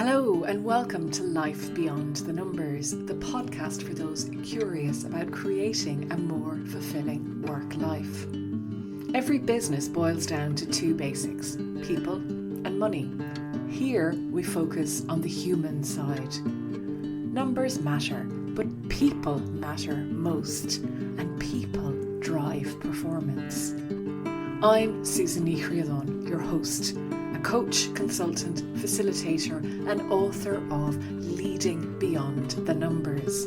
Hello and welcome to Life Beyond the Numbers, the podcast for those curious about creating a more fulfilling work life. Every business boils down to two basics, people and money. Here we focus on the human side. Numbers matter, but people matter most, and people drive performance. I'm Susan Nichriadon, your host, a coach, consultant, facilitator and author of Leading Beyond the Numbers.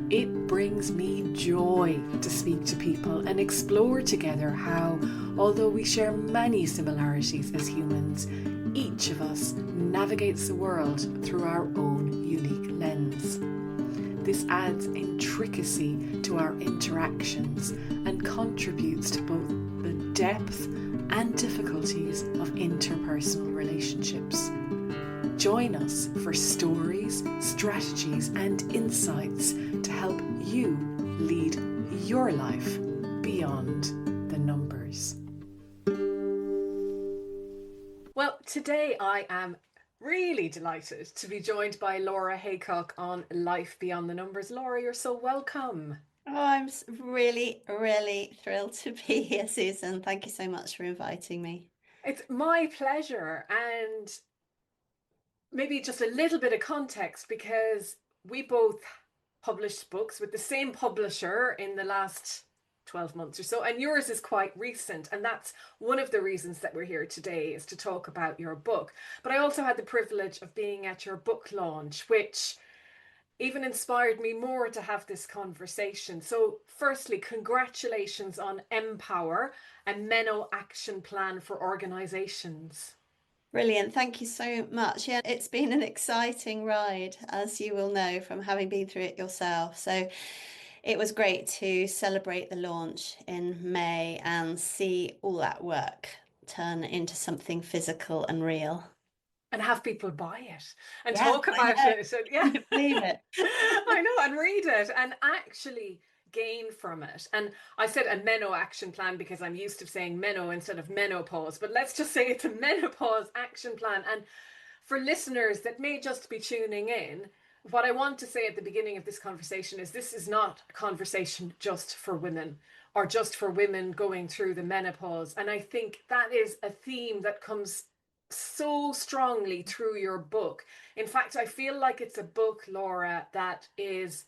It brings me joy to speak to people and explore together how, although we share many similarities as humans, each of us navigates the world through our own unique lens. This adds intricacy to our interactions and contributes to both the depth and difficulties of interpersonal relationships. Join us for stories, strategies, and insights to help you lead your life beyond the numbers. Well, today I am really delighted to be joined by Laura Haycock on Life Beyond the Numbers. Laura, you're so welcome. Oh, I'm really thrilled to be here, Susan. Thank you so much for inviting me. It's my pleasure, and maybe just a little bit of context because we both published books with the same publisher in the last 12 months or so, and yours is quite recent, and that's one of the reasons that we're here today, is to talk about your book. But I also had the privilege of being at your book launch, which even inspired me more to have this conversation. So firstly, congratulations on Empower, a Meno action plan for organisations. Brilliant. Thank you so much. Yeah, it's been an exciting ride, as you will know from having been through it yourself. So it was great to celebrate the launch in May and see all that work turn into something physical and real. And have people buy it and Yeah, talk I about know. it. So Can yeah, you believe it? I know, and read it and actually gain from it. And I said a Meno action plan because I'm used to saying Meno instead of menopause, but let's just say it's a menopause action plan. And for listeners that may just be tuning in, what I want to say at the beginning of this conversation is this is not a conversation just for women or just for women going through the menopause. And I think that is a theme that comes so strongly through your book. In fact, I feel like it's a book, Laura, that is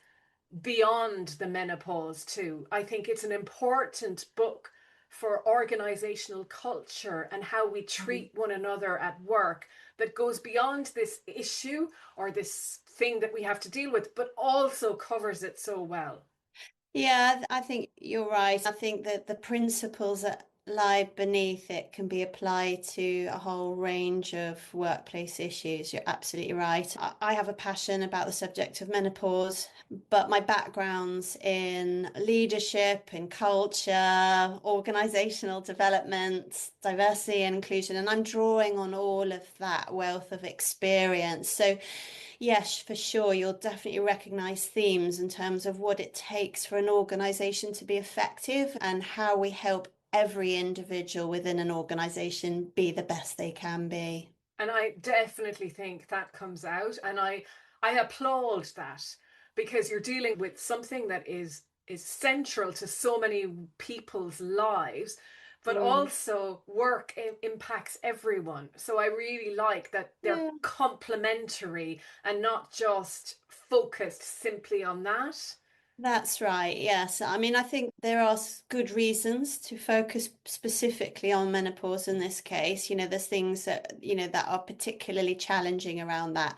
beyond the menopause too. I think it's an important book for organizational culture and how we treat one another at work, that goes beyond this issue or this thing that we have to deal with, but also covers it so well. Yeah, I think you're right. I think that the principles that lie beneath it can be applied to a whole range of workplace issues. You're absolutely right. I have a passion about the subject of menopause, but my background's in leadership, in culture, organizational development, diversity and inclusion, and I'm drawing on all of that wealth of experience. So yes, for sure, you'll definitely recognize themes in terms of what it takes for an organization to be effective and how we help every individual within an organization be the best they can be. And I definitely think that comes out, and I applaud that, because you're dealing with something that is central to so many people's lives, but Mm. also work impacts everyone. So I really like that they're Yeah. complementary and not just focused simply on that. That's right. Yes. I mean, I think there are good reasons to focus specifically on menopause in this case. There's things that are particularly challenging around that.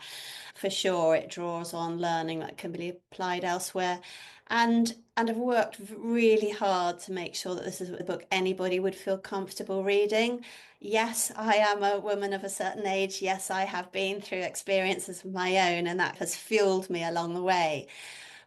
For sure, it draws on learning that can be applied elsewhere. And I've worked really hard to make sure that this is a book anybody would feel comfortable reading. Yes, I am a woman of a certain age. Yes, I have been through experiences of my own, and that has fueled me along the way.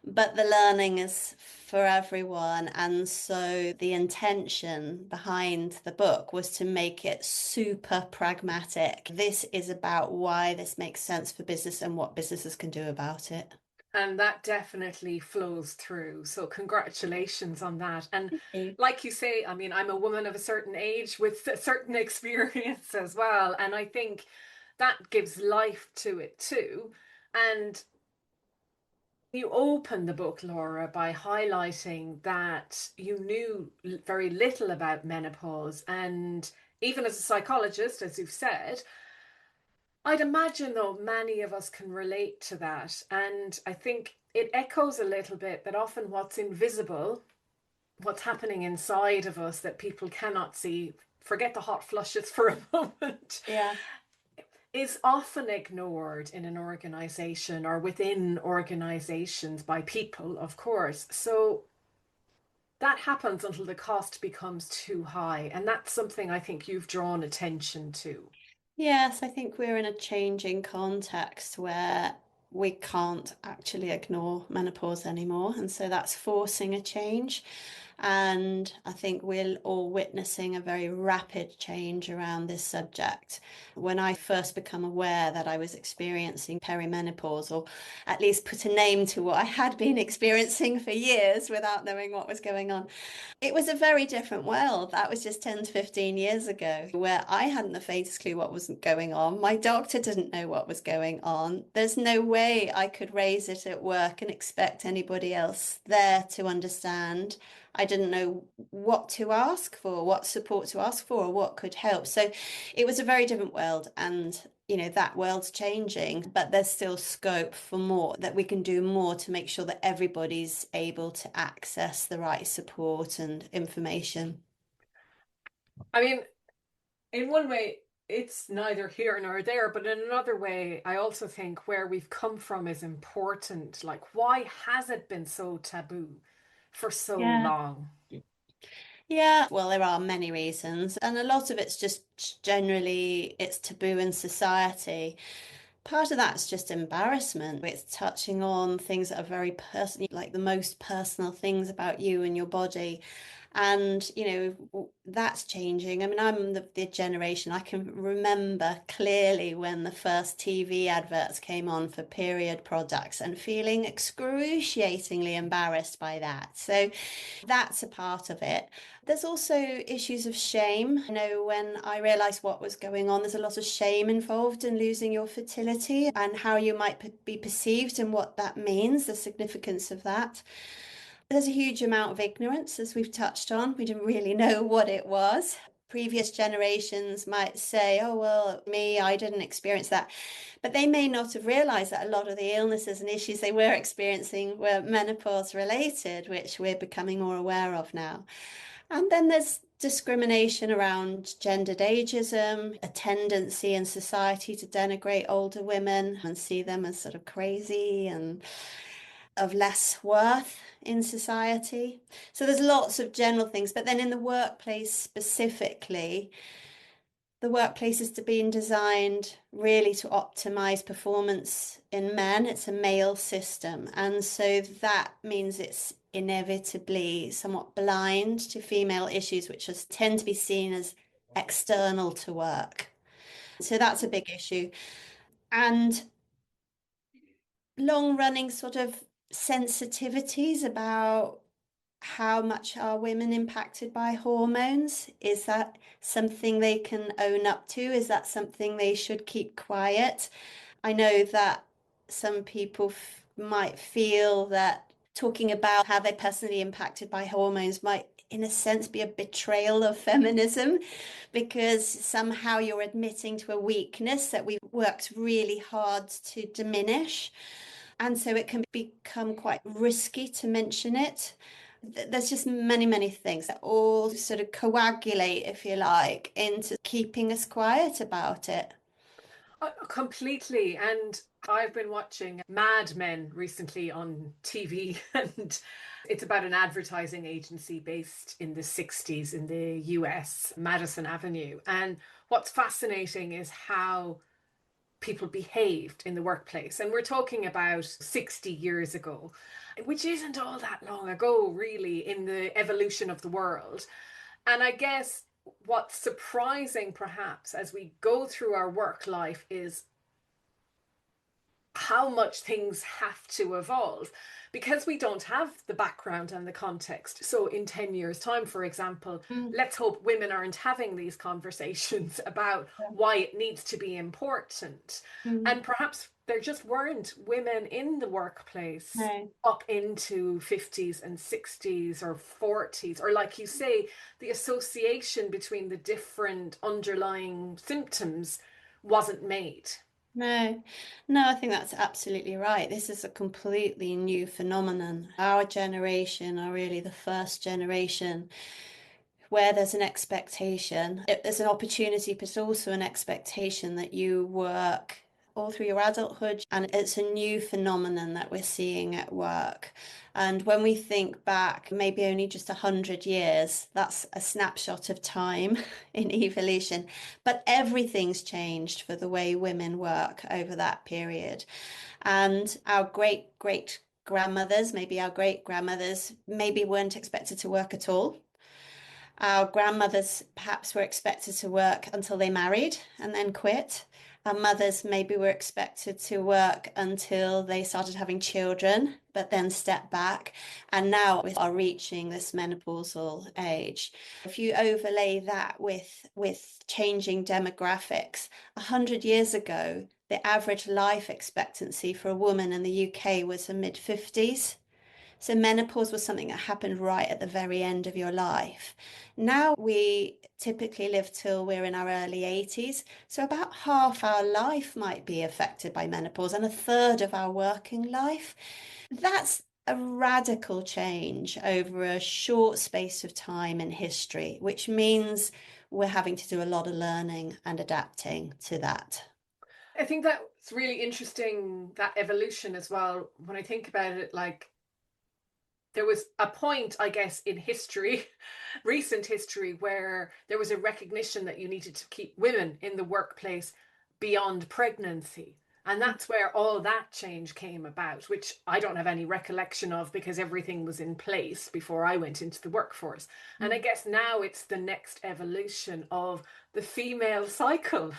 But the learning is for everyone. And so the intention behind the book was to make it super pragmatic. This is about why this makes sense for business and what businesses can do about it. And that definitely flows through. So congratulations on that. And Thank you. like you say, I mean, I'm a woman of a certain age with a certain experience as well. And I think that gives life to it too. And you open the book, Laura, by highlighting that you knew very little about menopause. And even as a psychologist, as you've said, I'd imagine, though, many of us can relate to that. And I think it echoes a little bit that often what's invisible, what's happening inside of us that people cannot see, forget the hot flushes for a moment, Yeah. is often ignored in an organization or within organizations by people, of course. So that happens until the cost becomes too high. And that's something I think you've drawn attention to. Yes, I think we're in a changing context where we can't actually ignore menopause anymore. And so that's forcing a change. And I think we're all witnessing a very rapid change around this subject. When I first became aware that I was experiencing perimenopause, or at least put a name to what I had been experiencing for years without knowing what was going on, it was a very different world. That was just 10 to 15 years ago, where I hadn't the faintest clue what was going on. My doctor didn't know what was going on. There's no way I could raise it at work and expect anybody else there to understand. I didn't know what to ask for, what support to ask for, or what could help. So it was a very different world. And that world's changing, but there's still scope for more, that we can do more to make sure that everybody's able to access the right support and information. I mean, in one way, it's neither here nor there, but in another way, I also think where we've come from is important. Like, why has it been so taboo for so Yeah. long? Yeah, well, there are many reasons, and a lot of it's just generally it's taboo in society. Part of that's just embarrassment. It's touching on things that are very personal, like the most personal things about you and your body. And, that's changing. I mean, I'm the generation, I can remember clearly when the first TV adverts came on for period products and feeling excruciatingly embarrassed by that. So that's a part of it. There's also issues of shame. When I realized what was going on, there's a lot of shame involved in losing your fertility and how you might be perceived and what that means, the significance of that. There's a huge amount of ignorance, as we've touched on. We didn't really know what it was. Previous generations might say, oh, well, me, I didn't experience that. But they may not have realized that a lot of the illnesses and issues they were experiencing were menopause related, which we're becoming more aware of now. And then there's discrimination around gendered ageism, a tendency in society to denigrate older women and see them as sort of crazy and of less worth in society. So there's lots of general things, but then in the workplace specifically, the workplace is being designed really to optimize performance in men. It's a male system. And so that means it's inevitably somewhat blind to female issues, which tend to be seen as external to work. So that's a big issue. And long running sort of sensitivities about how much are women impacted by hormones? Is that something they can own up to? Is that something they should keep quiet? I know that some people might feel that talking about how they're personally impacted by hormones might, in a sense, be a betrayal of feminism because somehow you're admitting to a weakness that we've worked really hard to diminish. And so it can become quite risky to mention it. There's just many, many things that all sort of coagulate, if you like, into keeping us quiet about it. Completely. And I've been watching Mad Men recently on TV, and it's about an advertising agency based in the 60s in the US, Madison Avenue. And what's fascinating is how people behaved in the workplace. And we're talking about 60 years ago, which isn't all that long ago, really, in the evolution of the world. And I guess what's surprising, perhaps, as we go through our work life is how much things have to evolve because we don't have the background and the context. So, in 10 years' time, for example, Mm. let's hope women aren't having these conversations about why it needs to be important. Mm. And perhaps there just weren't women in the workplace No. up into 50s and 60s or 40s, or like you say, the association between the different underlying symptoms wasn't made. No, no, I think that's absolutely right. This is a completely new phenomenon. Our generation are really the first generation where there's an expectation. There's an opportunity, but also an expectation that you work all through your adulthood. And it's a new phenomenon that we're seeing at work. And when we think back, maybe only just 100 years, that's a snapshot of time in evolution. But everything's changed for the way women work over that period. And our great grandmothers, maybe our great grandmothers, maybe weren't expected to work at all. Our grandmothers perhaps were expected to work until they married and then quit. Our mothers maybe were expected to work until they started having children, but then step back. And now we are reaching this menopausal age. If you overlay that with changing demographics, 100 years ago, the average life expectancy for a woman in the UK was a mid-50s. So menopause was something that happened right at the very end of your life. Now we typically live till we're in our early 80s. So about half our life might be affected by menopause and a third of our working life. That's a radical change over a short space of time in history, which means we're having to do a lot of learning and adapting to that. I think that's really interesting, that evolution as well. When I think about it, like there was a point, I guess, in history, recent history, where there was a recognition that you needed to keep women in the workplace beyond pregnancy. And that's where all that change came about, which I don't have any recollection of because everything was in place before I went into the workforce. And I guess now it's the next evolution of the female cycle.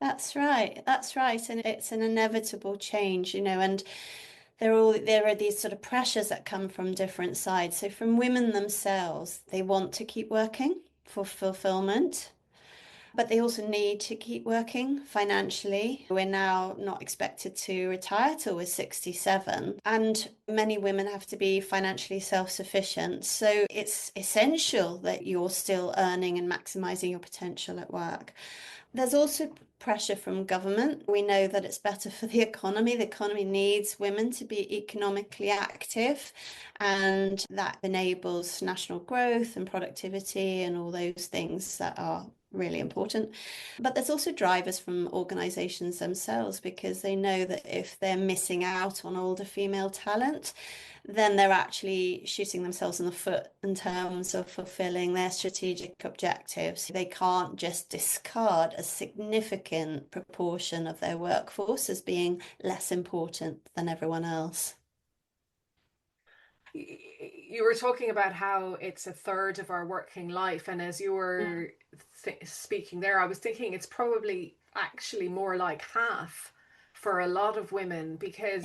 That's right. That's right. And it's an inevitable change, and there are these sort of pressures that come from different sides. So from women themselves, they want to keep working for fulfillment, but they also need to keep working financially. We're now not expected to retire till we're 67, and many women have to be financially self-sufficient. So it's essential that you're still earning and maximizing your potential at work. There's also pressure from government. We know that it's better for the economy. The economy needs women to be economically active, and that enables national growth and productivity and all those things that are really important. But there's also drivers from organisations themselves because they know that if they're missing out on older female talent, then they're actually shooting themselves in the foot in terms of fulfilling their strategic objectives. They can't just discard a significant proportion of their workforce as being less important than everyone else. You were talking about how it's a third of our working life, and as you Yeah. were speaking there, I was thinking it's probably actually more like half for a lot of women Yeah. because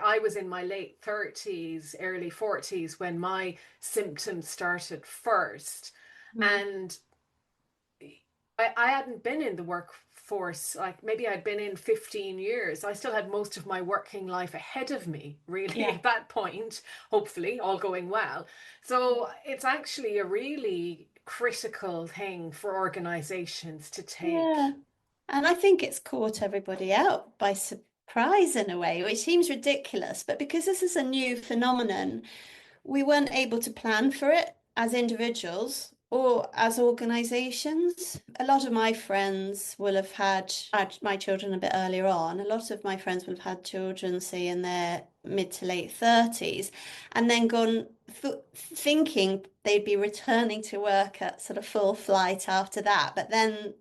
I was in my late 30s, early 40s when my symptoms started first. Mm. And I hadn't been in the workforce, like maybe I'd been in 15 years. I still had most of my working life ahead of me, really, Yeah. at that point, hopefully, all going well. So it's actually a really critical thing for organizations to Yeah. take. And I think it's caught everybody out by surprise in a way, which seems ridiculous. But because this is a new phenomenon, we weren't able to plan for it as individuals or as organizations. A lot of my friends will have had my children a bit earlier on. A lot of my friends will have had children, say, in their mid to late 30s, and then gone thinking they'd be returning to work at sort of full flight after that, but then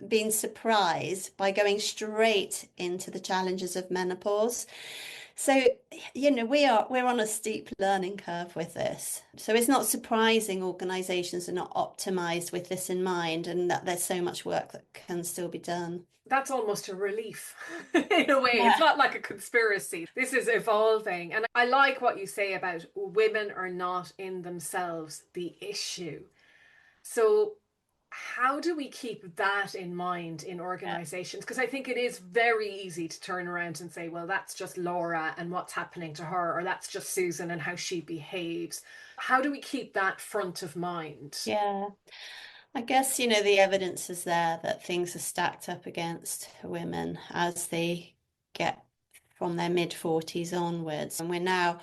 being surprised by going straight into the challenges of menopause. So, we're on a steep learning curve with this. So it's not surprising organizations are not optimized with this in mind and that there's so much work that can still be done. That's almost a relief in a way. It's Yeah. not like a conspiracy. This is evolving. And I like what you say about women are not in themselves the issue. So, how do we keep that in mind in organizations? Because I think it is very easy to turn around and say, well, that's just Laura and what's happening to her, or that's just Susan and how she behaves. How do we keep that front of mind? Yeah. I guess, the evidence is there that things are stacked up against women as they get from their mid 40s onwards. And we're now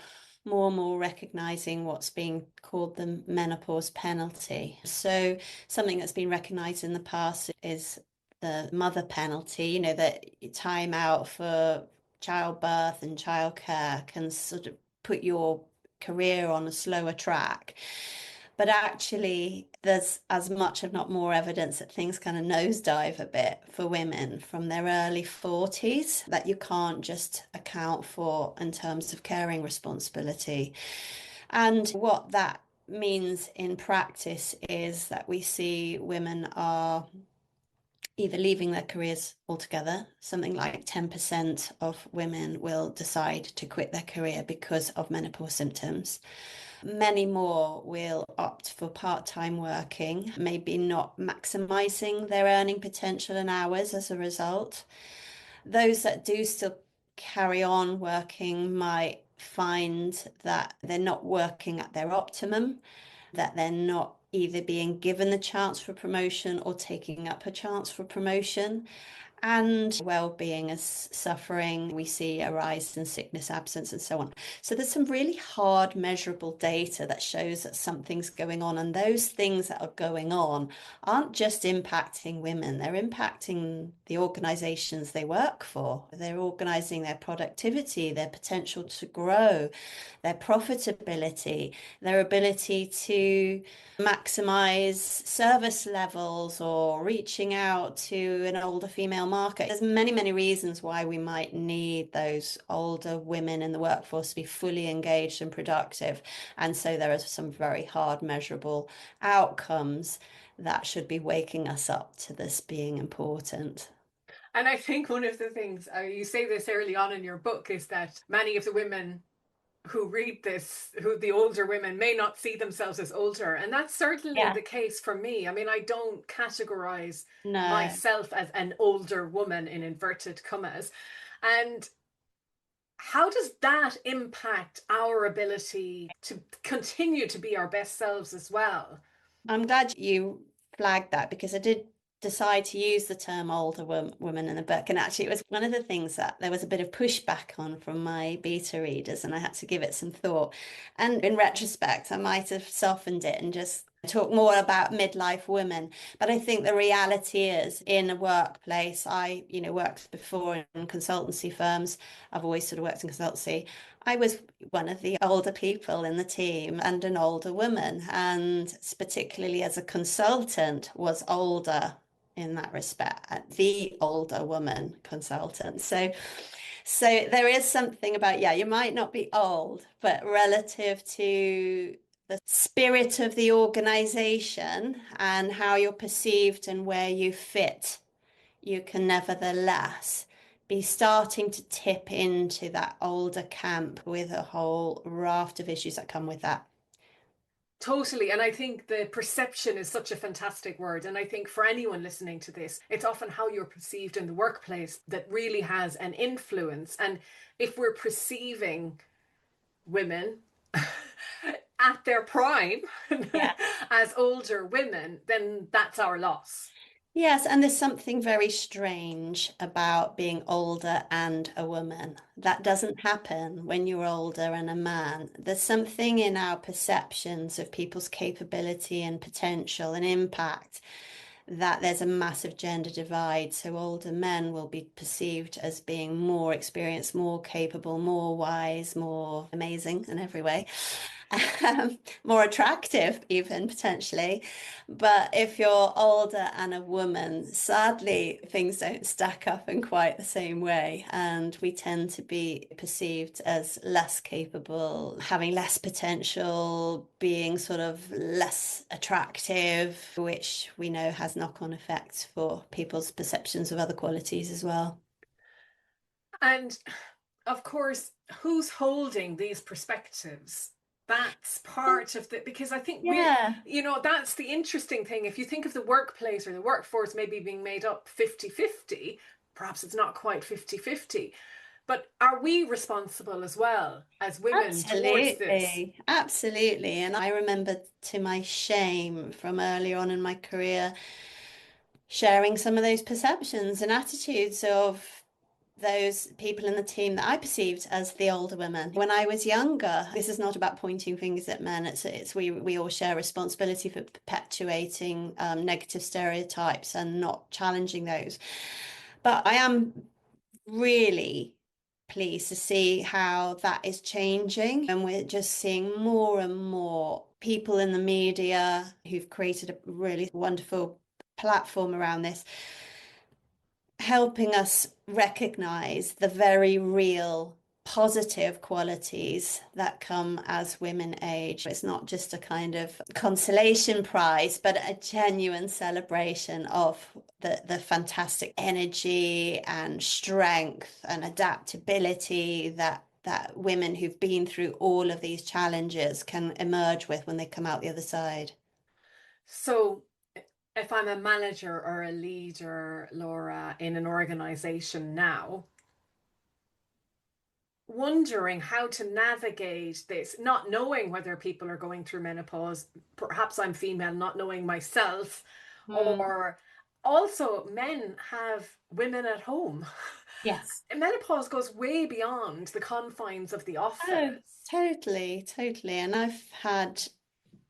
more and more recognizing what's being called the menopause penalty. So, something that's been recognized in the past is the mother penalty, that time out for childbirth and childcare can sort of put your career on a slower track. But actually, there's as much, if not more, evidence that things kind of nosedive a bit for women from their early 40s that you can't just account for in terms of caring responsibility. And what that means in practice is that we see women are either leaving their careers altogether. Something like 10% of women will decide to quit their career because of menopause symptoms. Many more will opt for part-time working, maybe not maximizing their earning potential and hours as a result. Those that do still carry on working might find that they're not working at their optimum, that they're not either being given the chance for promotion or taking up a chance for promotion. And well-being is suffering. We see a rise in sickness, absence, and so on. So there's some really hard measurable data that shows that something's going on. And those things that are going on aren't just impacting women, they're impacting the organizations they work for. They're organizing their productivity, their potential to grow, their profitability, their ability to maximize service levels or reaching out to an older female market. There's many, many reasons why we might need those older women in the workforce to be fully engaged and productive. And so there are some very hard measurable outcomes that should be waking us up to this being important. And I think one of the things you say this early on in your book is that many of the women who read this, who the older women may not see themselves as older. And that's certainly Yeah. the case for me. I mean, I don't categorize No. myself as an older woman in inverted commas. And how does that impact our ability to continue to be our best selves as well? I'm glad you flagged that because I did decide to use the term older woman in the book. And actually, it was one of the things that there was a bit of pushback on from my beta readers, and I had to give it some thought. And in retrospect, I might have softened it and just talk more about midlife women. But I think the reality is in a workplace, I, worked before in consultancy firms. I've always sort of worked in consultancy. I was one of the older people in the team and an older woman, and particularly as a consultant, was older in that respect, the older woman consultant. So there is something about, yeah, you might not be old, but relative to the spirit of the organization and how you're perceived and where you fit, you can nevertheless be starting to tip into that older camp with a whole raft of issues that come with that. Totally. And I think the perception is such a fantastic word. And I think for anyone listening to this, it's often how you're perceived in the workplace that really has an influence. And if we're perceiving women at their prime Yeah. as older women, then that's our loss. Yes, and there's something very strange about being older and a woman. That doesn't happen when you're older and a man. There's something in our perceptions of people's capability and potential and impact that there's a massive gender divide. So older men will be perceived as being more experienced, more capable, more wise, more amazing in every way. more attractive even potentially. But if you're older and a woman, sadly, things don't stack up in quite the same way. And we tend to be perceived as less capable, having less potential, being sort of less attractive, which we know has knock-on effects for people's perceptions of other qualities as well. And of course, who's holding these perspectives? That's part of the, because I think Yeah, that's the interesting thing. If you think of the workplace or the workforce maybe being made up 50-50, perhaps it's not quite 50-50, but are we responsible as well as women towards this? absolutely. Absolutely. And I remember to my shame from early on in my career sharing some of those perceptions and attitudes of those people in the team that I perceived as the older women. When I was younger, this is not about pointing fingers at men. It's we all share responsibility for perpetuating negative stereotypes and not challenging those. But I am really pleased to see how that is changing. And we're just seeing more and more people in the media who've created a really wonderful platform around this, helping us recognize the very real positive qualities that come as women age. It's not just a kind of consolation prize, but a genuine celebration of the fantastic energy and strength and adaptability that women who've been through all of these challenges can emerge with when they come out the other side. So if I'm a manager or a leader, Laura, in an organization now, wondering how to navigate this, not knowing whether people are going through menopause, perhaps I'm female, not knowing myself, Mm, or also men have women at home. yes. Menopause goes way beyond the confines of the Oh, office. totally, totally. And I've had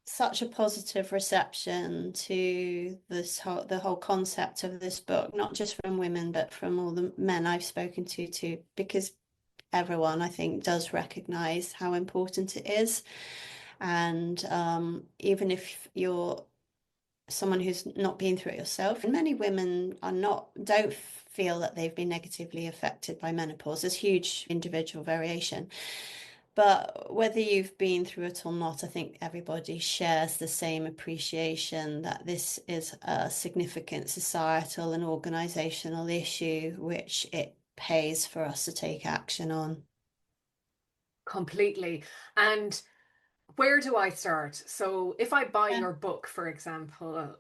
such a positive reception to the whole concept of this book, not just from women, but from all the men I've spoken to too, because everyone I think does recognize how important it is. And even if you're someone who's not been through it yourself, and many women don't feel that they've been negatively affected by menopause. There's huge individual variation. But whether you've been through it or not, I think everybody shares the same appreciation that this is a significant societal and organisational issue which it pays for us to take action on. Completely. And where do I start? So if I buy Yeah. your book, for example,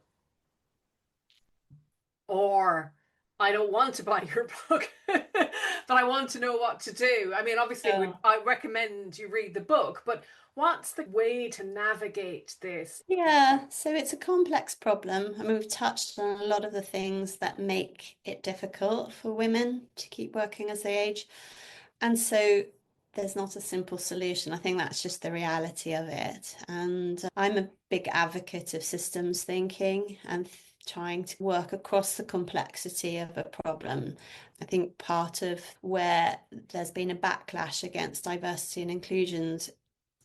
or I don't want to buy your book, but I want to know what to do. I mean, obviously, I recommend you read the book, but what's the way to navigate this? Yeah, so it's a complex problem. I mean, we've touched on a lot of the things that make it difficult for women to keep working as they age. And so there's not a simple solution. I think that's just the reality of it. And I'm a big advocate of systems thinking and trying to work across the complexity of a problem. I think part of where there's been a backlash against diversity and inclusions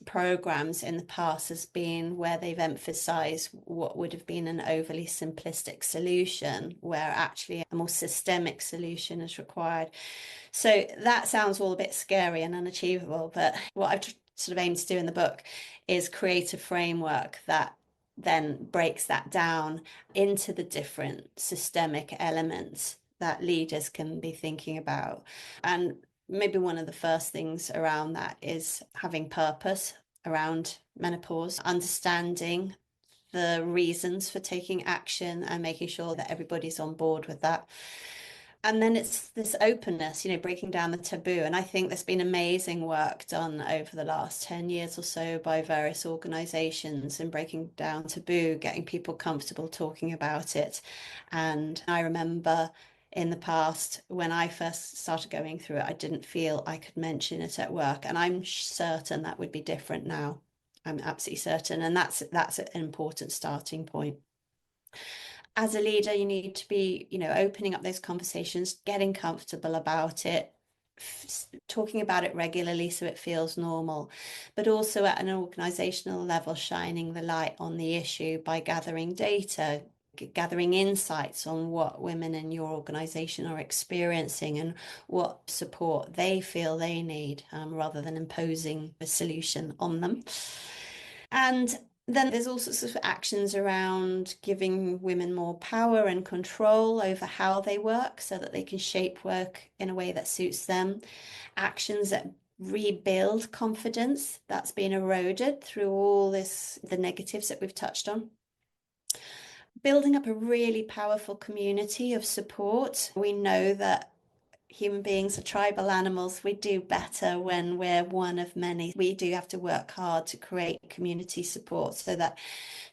programs in the past has been where they've emphasized what would have been an overly simplistic solution, where actually a more systemic solution is required. So that sounds all a bit scary and unachievable, but what I've sort of aimed to do in the book is create a framework that then breaks that down into the different systemic elements that leaders can be thinking about. And maybe one of the first things around that is having purpose around menopause, understanding the reasons for taking action and making sure that everybody's on board with that. And then it's this openness, breaking down the taboo. And I think there's been amazing work done over the last 10 years or so by various organizations in breaking down taboo, getting people comfortable talking about it. And I remember in the past, when I first started going through it, I didn't feel I could mention it at work. And I'm certain that would be different now. I'm absolutely certain. And that's an important starting point. As a leader, you need to be, opening up those conversations, getting comfortable about it, talking about it regularly so it feels normal, but also at an organizational level, shining the light on the issue by gathering data, gathering insights on what women in your organization are experiencing and what support they feel they need, rather than imposing a solution on them. And then there's all sorts of actions around giving women more power and control over how they work so that they can shape work in a way that suits them. Actions that rebuild confidence that's been eroded through all this, the negatives that we've touched on. Building up a really powerful community of support. We know that human beings are tribal animals. We do better when we're one of many. We do have to work hard to create community support so that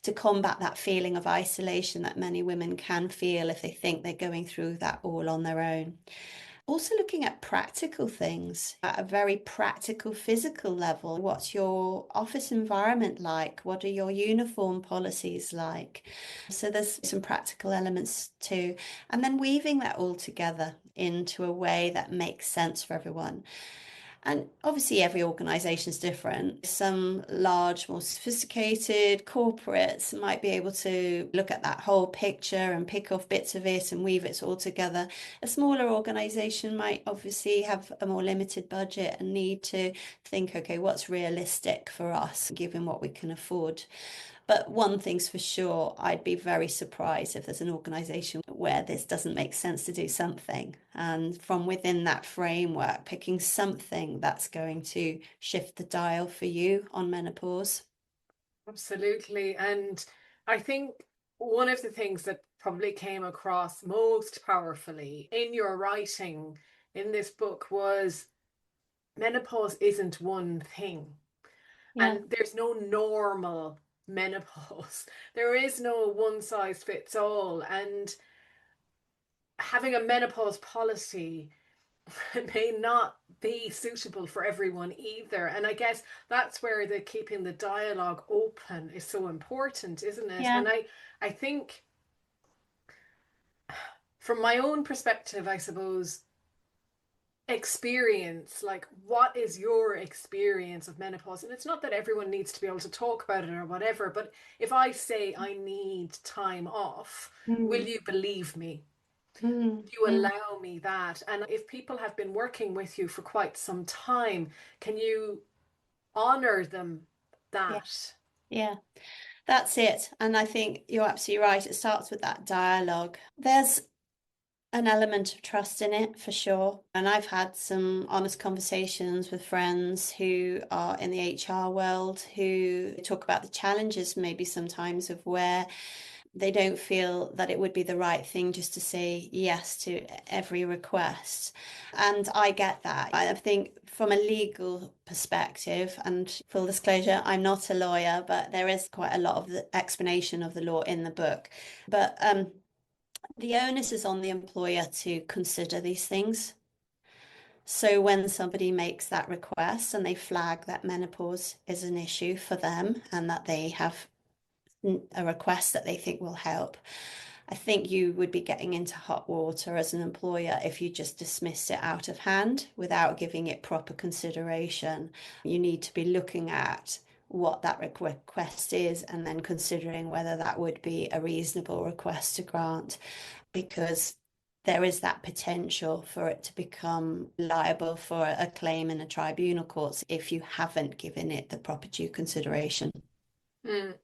to combat that feeling of isolation that many women can feel if they think they're going through that all on their own. Also looking at practical things at a very practical physical level. What's your office environment like? What are your uniform policies like? So there's some practical elements too. And then weaving that all together into a way that makes sense for everyone. And obviously, every organization is different. Some large, more sophisticated corporates might be able to look at that whole picture and pick off bits of it and weave it all together. A smaller organization might obviously have a more limited budget and need to think, okay, what's realistic for us, given what we can afford? But one thing's for sure, I'd be very surprised if there's an organization where this doesn't make sense to do something. And from within that framework, picking something that's going to shift the dial for you on menopause. Absolutely. And I think one of the things that probably came across most powerfully in your writing in this book was menopause isn't one thing. Yeah. And there's no normal menopause. There is no one size fits all. And having a menopause policy may not be suitable for everyone either. And I guess that's where the keeping the dialogue open is so important, isn't it? Yeah. And I think from my own perspective, I suppose, experience, like what is your experience of menopause? And it's not that everyone needs to be able to talk about it or whatever, but if I say I need time off, will Mm, you believe me? mm, You mm. allow me that? And if people have been working with you for quite some time, can you honor them Yeah. that? Yeah. That's it. And I think you're absolutely right. It starts with that dialogue. There's an element of trust in it for sure. And I've had some honest conversations with friends who are in the HR world who talk about the challenges, maybe sometimes, of where they don't feel that it would be the right thing just to say yes to every request. And I get that. I think from a legal perspective, and full disclosure, I'm not a lawyer, but there is quite a lot of the explanation of the law in the book. But the onus is on the employer to consider these things. So when somebody makes that request and they flag that menopause is an issue for them and that they have a request that they think will help, I think you would be getting into hot water as an employer if you just dismissed it out of hand without giving it proper consideration. You need to be looking at what that request is and then considering whether that would be a reasonable request to grant, because there is that potential for it to become liable for a claim in a tribunal courts if you haven't given it the proper due consideration. Mm.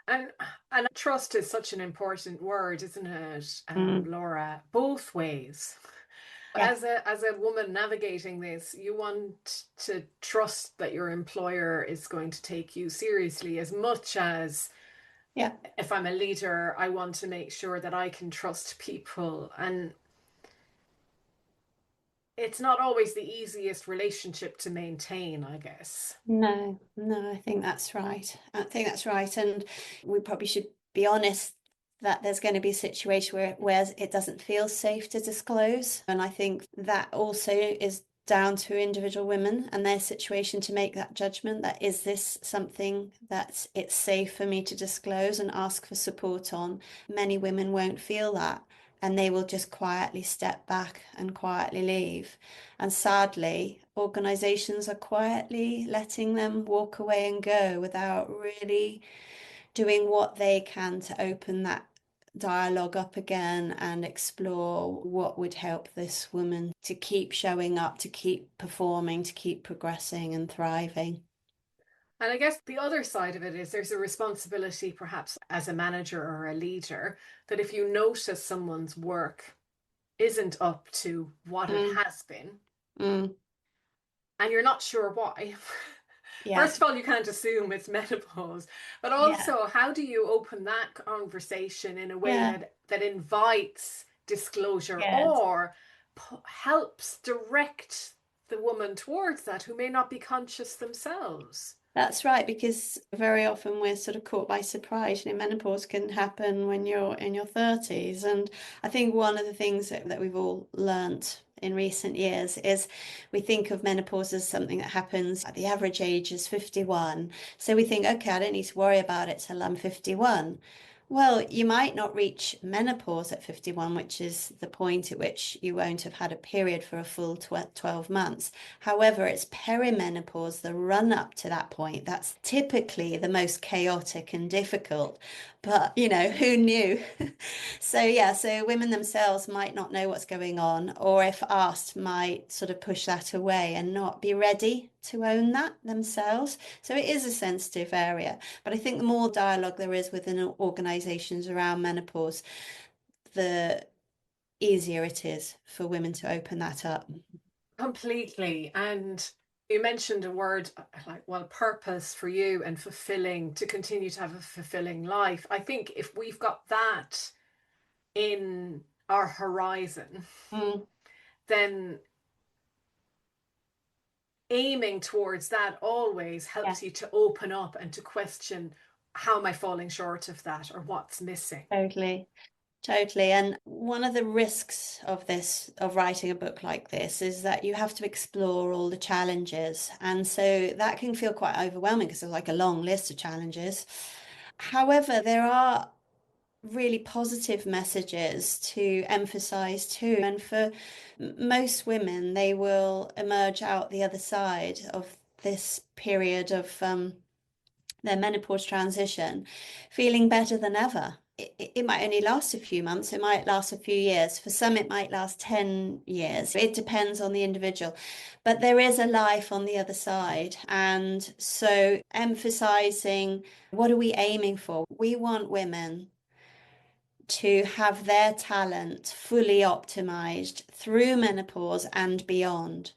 And and trust is such an important word, isn't it, Mm, Laura? Both ways. yeah, As a woman navigating this, you want to trust that your employer is going to take you seriously as much as yeah. if I'm a leader, I want to make sure that I can trust people. And it's not always the easiest relationship to maintain, I guess. No, no, I think that's right. I think that's right. And we probably should be honest that there's going to be a situation where it doesn't feel safe to disclose. And I think that also is down to individual women and their situation to make that judgment that is this something that it's safe for me to disclose and ask for support on. Many women won't feel that. and they will just quietly step back and quietly leave. And sadly, organizations are quietly letting them walk away and go without really doing what they can to open that dialogue up again and explore what would help this woman to keep showing up, to keep performing, to keep progressing and thriving. And I guess the other side of it is there's a responsibility, perhaps as a manager or a leader, that if you notice someone's work isn't up to what it Mm, has been, mm, and you're not sure why, yeah, first of all, you can't assume it's menopause, but yeah, also, how do you open that conversation in a way yeah, that invites disclosure yes. or helps direct the woman towards that who may not be conscious themselves? That's right, because very often we're sort of caught by surprise. Menopause can happen when you're in your 30s. And I think one of the things that we've all learnt in recent years is we think of menopause as something that happens at the average age is 51. So we think, okay, I don't need to worry about it till I'm 51. Well, you might not reach menopause at 51, which is the point at which you won't have had a period for a full 12 months. However, it's perimenopause, the run up to that point, that's typically the most chaotic and difficult. But, who knew? So, yeah, so women themselves might not know what's going on, or if asked, might sort of push that away and not be ready to own that themselves. So, it is a sensitive area. But I think the more dialogue there is within organizations around menopause, the easier it is for women to open that up. Completely. And you mentioned a word like, well, purpose for you and fulfilling, to continue to have a fulfilling life. I think if we've got that in our horizon, Mm, then aiming towards that always yeah. helps you to open up and to question, how am I falling short of that, or what's missing? Totally, totally. And one of the risks of this, of writing a book like this, is that you have to explore all the challenges. And so that can feel quite overwhelming because there's like a long list of challenges. However, there are really positive messages to emphasize too. And for most women, they will emerge out the other side of this period of their menopause transition, feeling better than ever. It might only last a few months, it might last a few years. For some, it might last 10 years. It depends on the individual. But there is a life on the other side. And so, emphasizing what are we aiming for? We want women to have their talent fully optimized through menopause and beyond,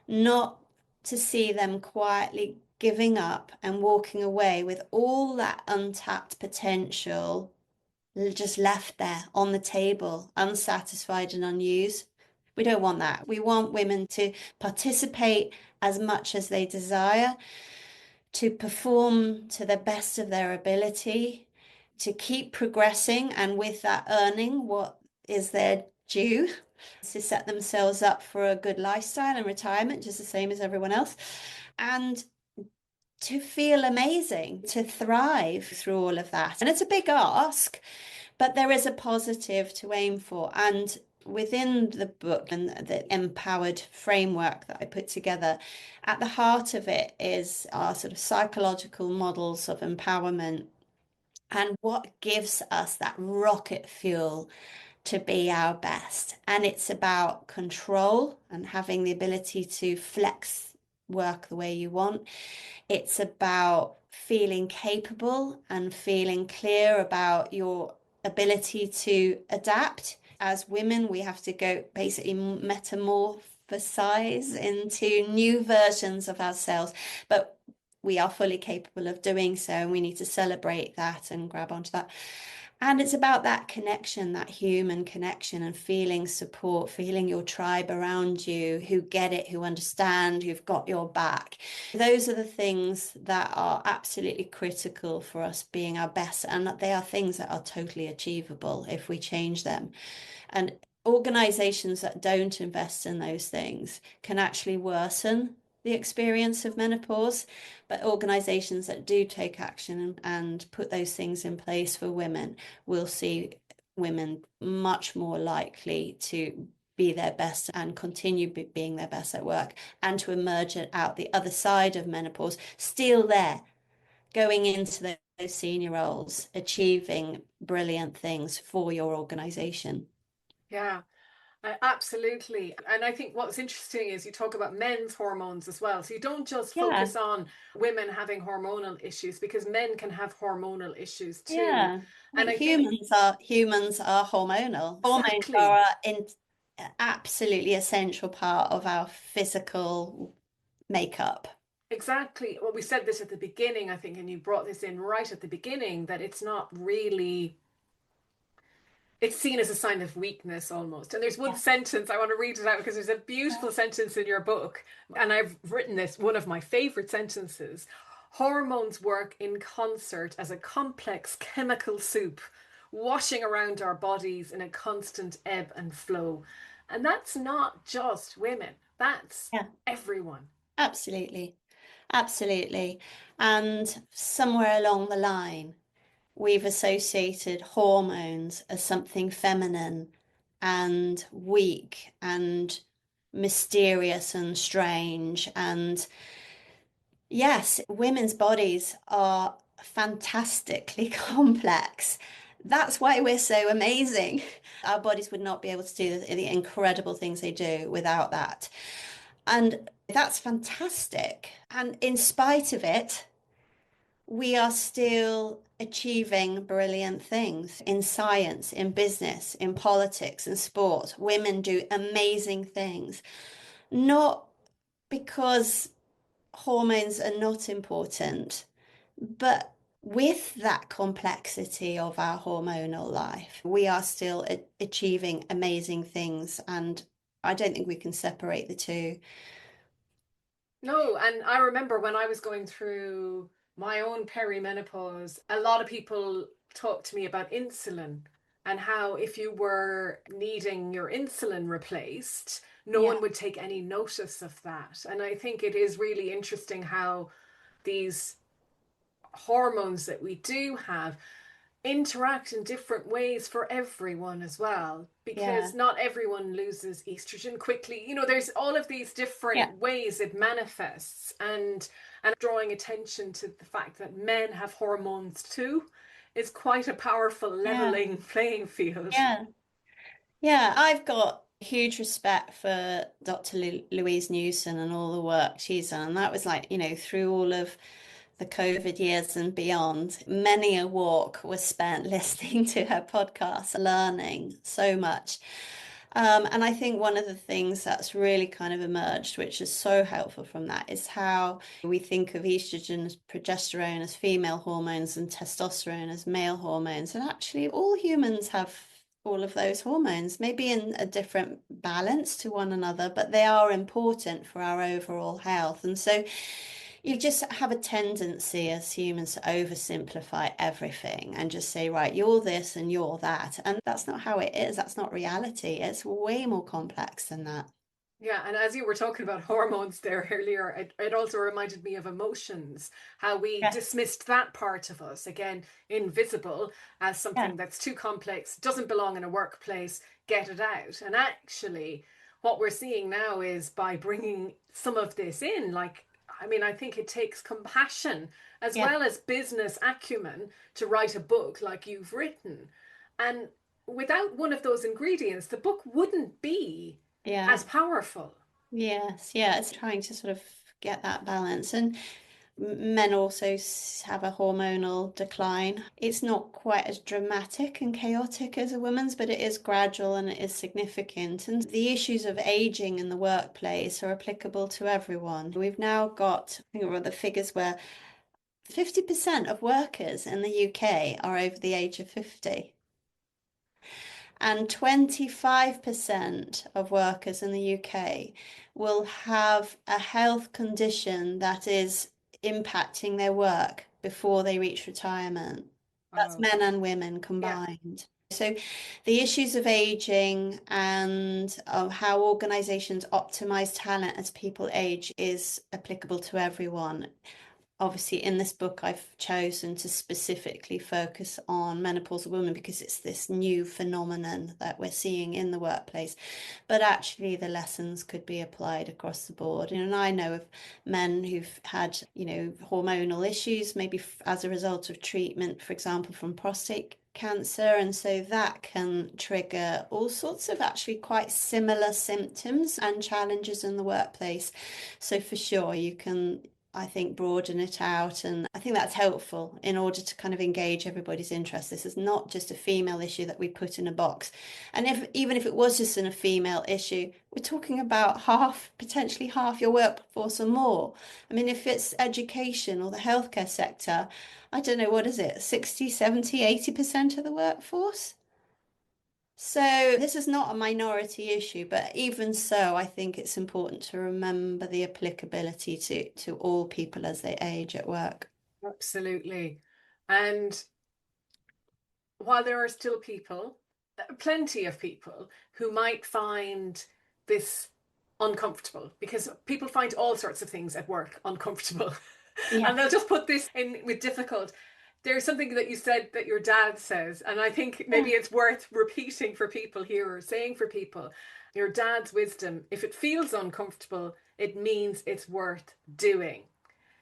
not to see them quietly giving up and walking away with all that untapped potential just left there on the table, unsatisfied and unused. We don't want that. We want women to participate as much as they desire, to perform to the best of their ability, to keep progressing, and with that earning what is their due, to set themselves up for a good lifestyle and retirement, just the same as everyone else, and to feel amazing, to thrive through all of that. And it's a big ask, but there is a positive to aim for. And within the book and the empowered framework that I put together, at the heart of it is our sort of psychological models of empowerment and what gives us that rocket fuel to be our best. And it's about control and having the ability to flex work the way you want. It's about feeling capable and feeling clear about your ability to adapt. As women, we have to go basically metamorphosize into new versions of ourselves, but we are fully capable of doing so, and we need to celebrate that and grab onto that. And it's about that connection, that human connection, and feeling support, feeling your tribe around you who get it, who understand, who've got your back. Those are the things that are absolutely critical for us being our best. And they are things that are totally achievable if we change them. And organizations that don't invest in those things can actually worsen the experience of menopause. But organizations that do take action and put those things in place for women will see women much more likely to be their best and continue being their best at work, and to emerge out the other side of menopause still there, going into those senior roles, achieving brilliant things for your organization. Yeah. Absolutely. And I think what's interesting is you talk about men's hormones as well. So you don't just Yeah, focus on women having hormonal issues, because men can have hormonal issues too. yeah. I And think I think humans are hormonal. Hormones exactly, are an absolutely essential part of our physical makeup. exactly. Well, we said this at the beginning, I think, and you brought this in right at the beginning, that it's not really, it's seen as a sign of weakness almost. And there's one Yeah. sentence, I want to read it out because there's a beautiful sentence in your book, and I've written this, one of my favorite sentences. Hormones work in concert as a complex chemical soup, washing around our bodies in a constant ebb and flow. And that's not just women, that's Yeah, everyone. absolutely. Absolutely. And somewhere along the line, we've associated hormones as something feminine and weak and mysterious and strange. And yes, women's bodies are fantastically complex. That's why we're so amazing. Our bodies would not be able to do the incredible things they do without that. And that's fantastic. And in spite of it, we are still achieving brilliant things in science, in business, in politics, in sport. Women do amazing things, not because hormones are not important, but with that complexity of our hormonal life, we are still achieving amazing things. And I don't think we can separate the two. No, and I remember when I was going through my own perimenopause, a lot of people talked to me about insulin and how if you were needing your insulin replaced, no Yeah, one would take any notice of that. And I think it is really interesting how these hormones that we do have interact in different ways for everyone as well, yeah, because not everyone loses estrogen quickly. There's all of these yeah, different ways it manifests, and drawing attention to the fact that men have hormones too is quite a powerful yeah, leveling playing field. yeah. Yeah, I've got huge respect for Dr. Louise Newson and all the work she's done. And that was like, through all of the COVID years and beyond, many a walk was spent listening to her podcast, learning so much. And I think one of the things that's really kind of emerged, which is so helpful from that, is how we think of estrogen as progesterone as female hormones and testosterone as male hormones. And actually, all humans have all of those hormones, maybe in a different balance to one another, but they are important for our overall health. And so you just have a tendency as humans to oversimplify everything and just say, right, you're this and you're that. And that's not how it is. That's not reality. It's way more complex than that. Yeah, and as you were talking about hormones there earlier, it also reminded me of emotions, how we Yeah, dismissed that part of us, again, invisible, as yeah, something that's too complex, doesn't belong in a workplace, get it out. And actually, what we're seeing now is by bringing some of this in, like, I mean, I think it takes compassion as yeah, well as business acumen to write a book like you've written. And without one of those ingredients, the book wouldn't be yeah. as powerful. Yes, yeah. It's trying to sort of get that balance. And men also have a hormonal decline. It's not quite as dramatic and chaotic as a woman's, but it is gradual and it is significant. And the issues of aging in the workplace are applicable to everyone. We've now got, I think the figures were 50% of workers in the UK are over the age of 50. And 25% of workers in the UK will have a health condition that is impacting their work before they reach retirement. That's Oh, men and women yeah. combined. So the issues of aging and of how organizations optimize talent as people age is applicable to everyone. obviously in this book, I've chosen to specifically focus on menopausal women because it's this new phenomenon that we're seeing in the workplace. But actually, the lessons could be applied across the board. And I know of men who've had, hormonal issues, maybe as a result of treatment, for example, from prostate cancer. And so that can trigger all sorts of actually quite similar symptoms and challenges in the workplace. So for sure, you can, I think, broaden it out. And I think that's helpful in order to kind of engage everybody's interest. This is not just a female issue that we put in a box. And even if it was just a female issue, we're talking about potentially half your workforce or more. I mean, if it's education or the healthcare sector, I don't know, what is it, 60, 70, 80% of the workforce? So this is not a minority issue, but even so, I think it's important to remember the applicability to all people as they age at work. Absolutely. And while there are still people, plenty of people, who might find this uncomfortable, because people find all sorts of things at work uncomfortable. Yeah. And they'll just put this in with difficult. There's something that you said that your dad says, and I think maybe it's worth repeating for people here, or saying for people, your dad's wisdom: if it feels uncomfortable, it means it's worth doing.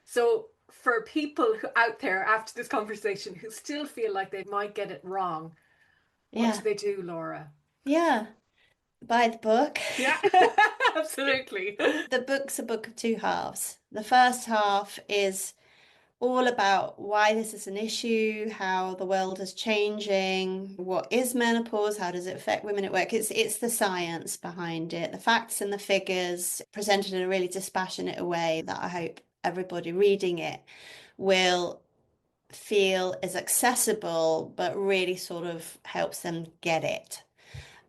So for people who out there after this conversation who still feel like they might get it wrong, what do Yeah. they do, Laura? Yeah. Buy the book. Yeah, absolutely. The book's a book of two halves. The first half is all about why this is an issue, how the world is changing, what is menopause, how does it affect women at work. It's the science behind it, the facts and the figures presented in a really dispassionate way that I hope everybody reading it will feel is accessible, but really sort of helps them get it.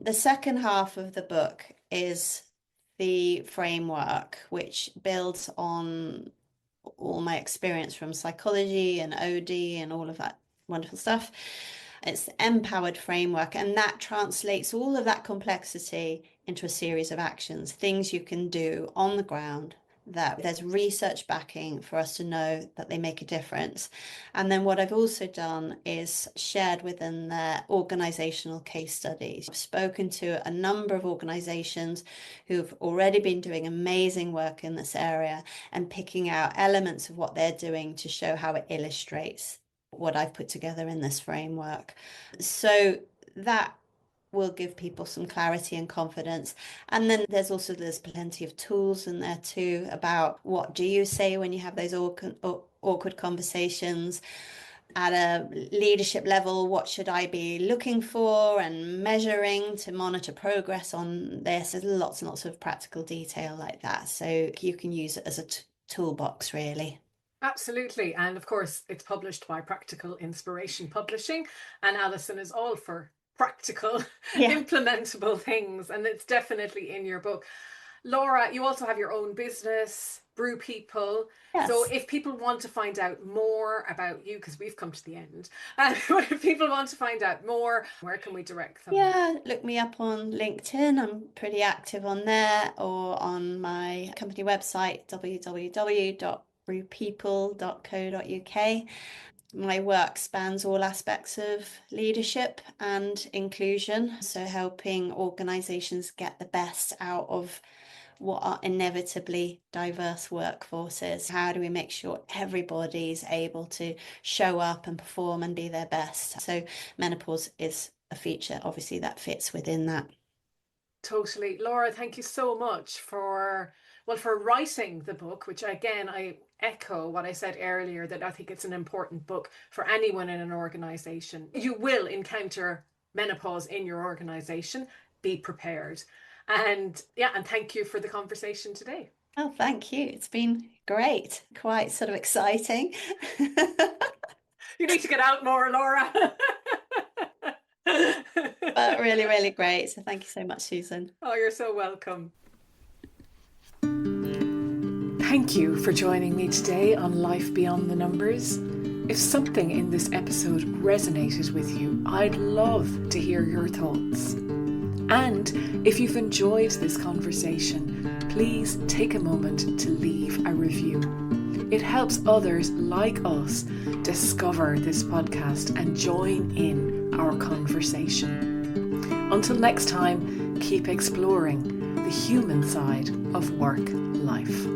The second half of the book is the framework, which builds on all my experience from psychology and OD and all of that wonderful stuff. It's the empowered framework, and that translates all of that complexity into a series of actions, things you can do on the ground that there's research backing for us to know that they make a difference. And then what I've also done is shared within the organisational case studies. I've spoken to a number of organisations who've already been doing amazing work in this area and picking out elements of what they're doing to show how it illustrates what I've put together in this framework. So that will give people some clarity and confidence. And then there's plenty of tools in there too about what do you say when you have those awkward conversations. At a leadership level, what should I be looking for and measuring to monitor progress on this? There's lots and lots of practical detail like that. So you can use it as a toolbox, really. Absolutely. And of course, it's published by Practical Inspiration Publishing, and Alison is all for practical, implementable things, and it's definitely in your book. Laura, you also have your own business, Brew People. Yes. So if people want to find out more about you, because we've come to the end, if people want to find out more, where can we direct them? Yeah, look me up on LinkedIn. I'm pretty active on there, or on my company website, www.brewpeople.co.uk. My work spans all aspects of leadership and inclusion, so helping organisations get the best out of what are inevitably diverse workforces. How do we make sure everybody's able to show up and perform and be their best? So menopause is a feature, obviously, that fits within that. Totally. Laura, thank you so much for writing the book, which again, I echo what I said earlier, that I think it's an important book for anyone in an organization. You will encounter menopause in your organization. Be prepared. And thank you for the conversation today. Oh, thank you. It's been great. Quite sort of exciting. You need to get out more, Laura. But really, really great. So thank you so much, Susan. Oh, you're so welcome. Thank you for joining me today on Life Beyond the Numbers. If something in this episode resonated with you, I'd love to hear your thoughts. And if you've enjoyed this conversation, please take a moment to leave a review. It helps others like us discover this podcast and join in our conversation. Until next time, keep exploring the human side of work life.